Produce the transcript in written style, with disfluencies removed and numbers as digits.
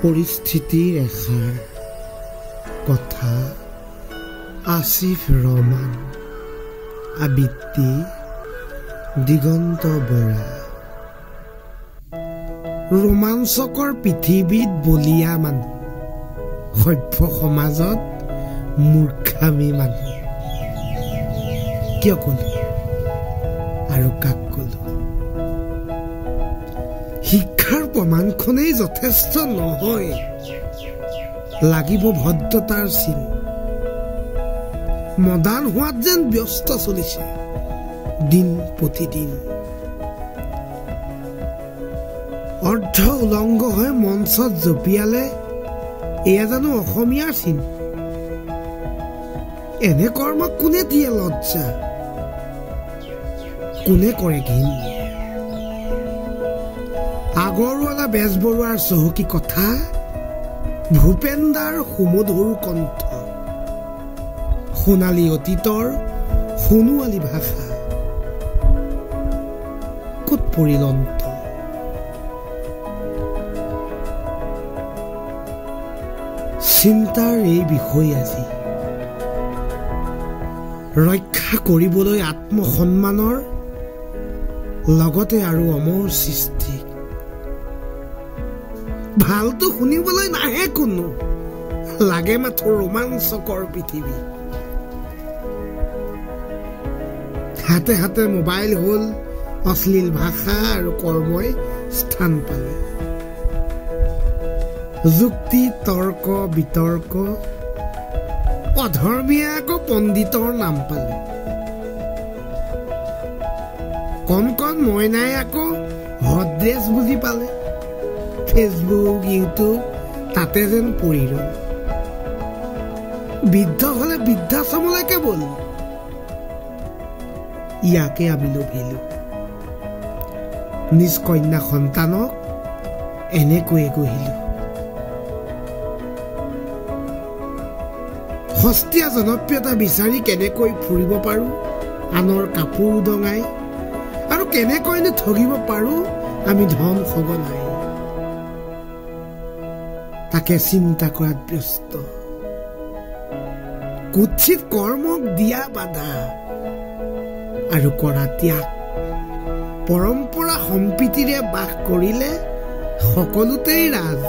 পৰিস্থিতিৰ এষাৰ কথা আসিফ ৰহমান আবৃত্তি দিগন্ত বৰা ৰোমাঞ্চকৰ পৃথিৱীত বলিয়া মানুহ সভ্য সমাজত মূৰ্খামী মানুহ কিয় কলো আৰু কাক কলো শিক্ষাৰ প্ৰমাণখনেই যথেষ্ট নহয় লাগিব ভদ্ৰতাৰ চিন মডাৰ্ণ হোৱাত যেন ব্যস্ত চলিছে দিন প্ৰতিদিন অৰ্ধ উলংগ হৈ মঞ্চত জঁপিয়ালে এয়া জানো অসমীয়াৰ চিন এনে কৰ্ম কোনে দিয়ে লজ্জা কোনে কৰে ঘিণ আগৰৱালা বেজবৰুৱাৰ চহকী কথা ভূপেন্দাৰ সুমধুৰ কণ্ঠ সোণালী অতীতৰ সোণোৱালী ভাষা ক'ত পৰিলন্ত চিন্তাৰ এই বিষয় আজি ৰক্ষা কৰিবলৈ আত্মসন্মানৰ লগতে আৰু অমৰ সৃষ্টি ভালটো শুনিবলৈ নাহে কোনো লাগে মাথো ৰোমাঞ্চকৰ পৃথিৱী হাতে হাতে মোবাইল হ'ল অশ্লীল ভাষা আৰু কৰ্মই স্থান পালে যুক্তি তৰ্ক বিতৰ্ক অধৰ্মীয়া আকৌ পণ্ডিতৰ নাম পালে কণ কণ মইনাই আকৌ হট ড্ৰেছ বুজি পালে ফেচবুক ইউটিউব তাতে যেন পৰি ৰল বৃদ্ধ হলে বৃদ্ধাশ্ৰমলৈকে বল ইয়াকে আমি লভিলো নিজ কন্যা সন্তানক এনেকৈয়ে গঢ়িলো সস্তীয়া জনপ্ৰিয়তা বিচাৰি কেনেকৈ ফুৰিব পাৰো আনৰ কাপোৰ উদঙাই আৰু কেনেকৈনো ঠগিব পাৰো আমি ধন সগনাই তাকে চিন্তা কৰাত ব্যস্ত কুৎসিত কৰ্মক দিয়া বাধা আৰু কৰা ত্যাগ পৰম্পৰা সম্প্ৰীতিৰে বাস কৰিলে সকলোতেই ৰাজ